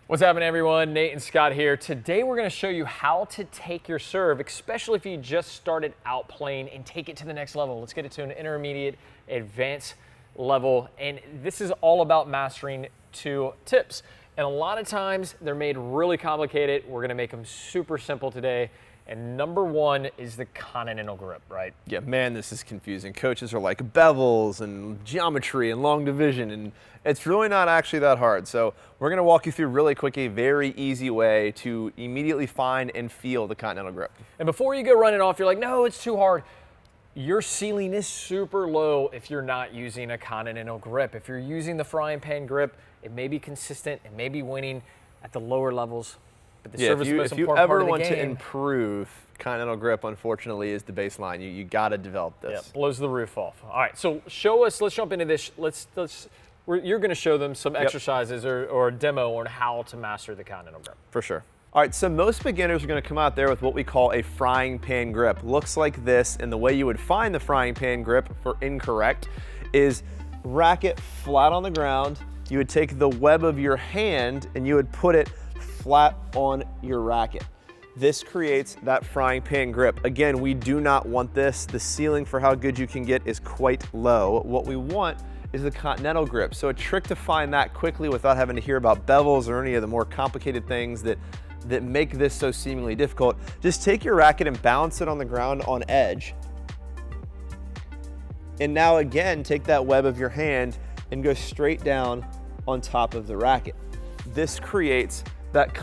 What's happening, everyone? Nate and Scott here. Today we're going to show you how to take your serve, especially if you just started out playing, and take it to the next level. Let's get it to an intermediate, advanced level. And this is all about mastering 2 tips. And a lot of times they're made really complicated. We're going to make them super simple today. And number 1 is the Continental Grip, right? Yeah, man, this is confusing. Coaches are like bevels and geometry and long division, and it's really not actually that hard. So we're gonna walk you through really quick a very easy way to immediately find and feel the Continental Grip. And before you go running off, you're like, no, it's too hard. Your ceiling is super low if you're not using a Continental Grip. If you're using the frying pan grip, it may be consistent, it may be winning at the lower levels. But the serve is the most if you important part ever of the want to game. improve, Continental Grip, unfortunately, is the baseline. You got to develop this. Yeah, blows the roof off. All right, so show us. Let's jump into this. You're going to show them some exercises or a demo on how to master the Continental Grip. For sure. All right, so most beginners are going to come out there with what we call a frying pan grip. Looks like this, and the way you would find the frying pan grip for incorrect is racket flat on the ground. You would take the web of your hand and you would put it flat on your racket. This creates that frying pan grip. Again, we do not want this. The ceiling for how good you can get is quite low. What we want is the Continental Grip. So a trick to find that quickly without having to hear about bevels or any of the more complicated things that make this so seemingly difficult, just take your racket and balance it on the ground on edge. And now again, take that web of your hand and go straight down on top of the racket. This creates that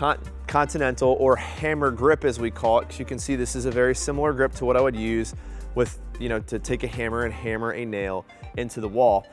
Continental or hammer grip, as we call it, because you can see this is a very similar grip to what I would use with, to take a hammer and hammer a nail into the wall.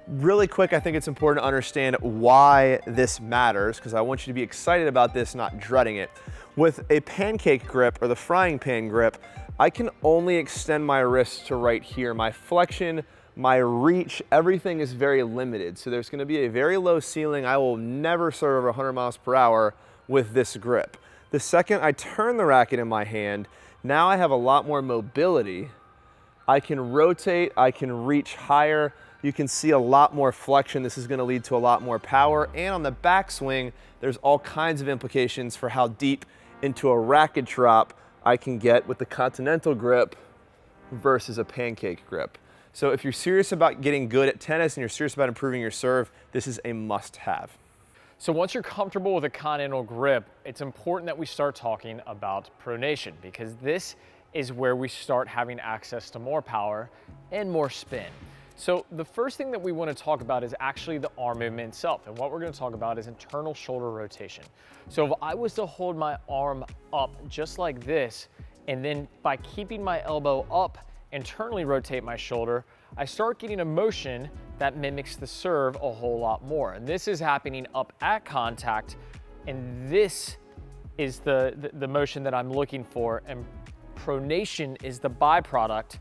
Really quick, I think it's important to understand why this matters, because I want you to be excited about this, not dreading it. With a pancake grip or the frying pan grip, I can only extend my wrist to right here. My flexion, my reach, everything is very limited. So there's gonna be a very low ceiling. I will never serve over 100 miles per hour with this grip. The second I turn the racket in my hand, now I have a lot more mobility. I can rotate, I can reach higher. You can see a lot more flexion. This is gonna lead to a lot more power. And on the backswing, there's all kinds of implications for how deep into a racket drop I can get with the Continental Grip versus a pancake grip. So if you're serious about getting good at tennis and you're serious about improving your serve, this is a must-have. So once you're comfortable with a Continental Grip, it's important that we start talking about pronation, because this is where we start having access to more power and more spin. So the first thing that we want to talk about is actually the arm movement itself. And what we're going to talk about is internal shoulder rotation. So if I was to hold my arm up just like this, and then by keeping my elbow up, internally rotate my shoulder, I start getting a motion that mimics the serve a whole lot more. And this is happening up at contact, and this is the motion that I'm looking for, and pronation is the byproduct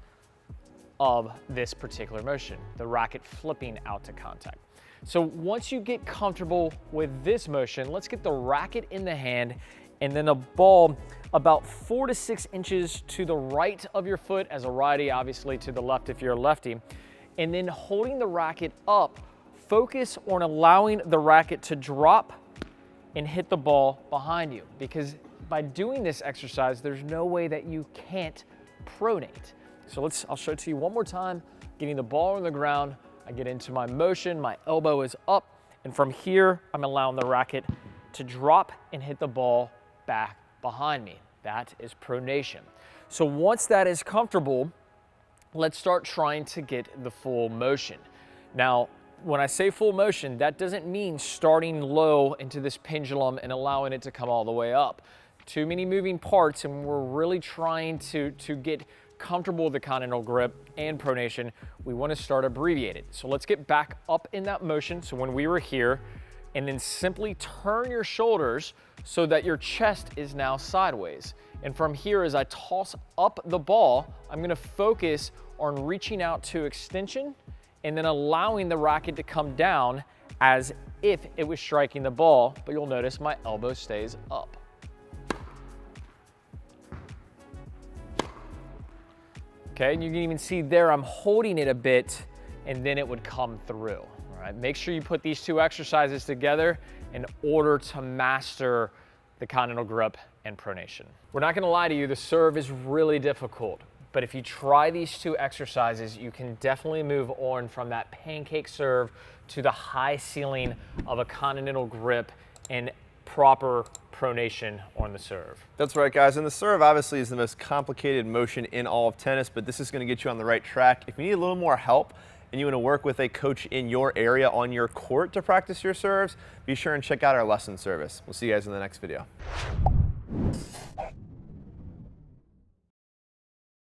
of this particular motion, the racket flipping out to contact. So once you get comfortable with this motion, let's get the racket in the hand and then a ball about 4 to 6 inches to the right of your foot as a righty, obviously to the left if you're a lefty. And then holding the racket up, focus on allowing the racket to drop and hit the ball behind you. Because by doing this exercise, there's no way that you can't pronate. So I'll show it to you one more time. Getting the ball on the ground, I get into my motion, my elbow is up, and from here, I'm allowing the racket to drop and hit the ball back behind me. That is pronation. So once that is comfortable, let's start trying to get the full motion. Now, when I say full motion, that doesn't mean starting low into this pendulum and allowing it to come all the way up. Too many moving parts, and we're really trying to get comfortable with the Continental Grip and pronation. We want to start abbreviated. So let's get back up in that motion. So when we were here, and then simply turn your shoulders so that your chest is now sideways. And from here, as I toss up the ball, I'm gonna focus on reaching out to extension and then allowing the racket to come down as if it was striking the ball, but you'll notice my elbow stays up. Okay, and you can even see there I'm holding it a bit and then it would come through, all right? Make sure you put these two exercises together in order to master the Continental Grip and Pronation. We're not gonna lie to you, the serve is really difficult, but if you try these two exercises, you can definitely move on from that pancake serve to the high ceiling of a Continental Grip and proper pronation on the serve. That's right, guys. And the serve obviously is the most complicated motion in all of tennis, but this is going to get you on the right track. If you need a little more help and you want to work with a coach in your area on your court to practice your serves, be sure and check out our lesson service. We'll see you guys in the next video.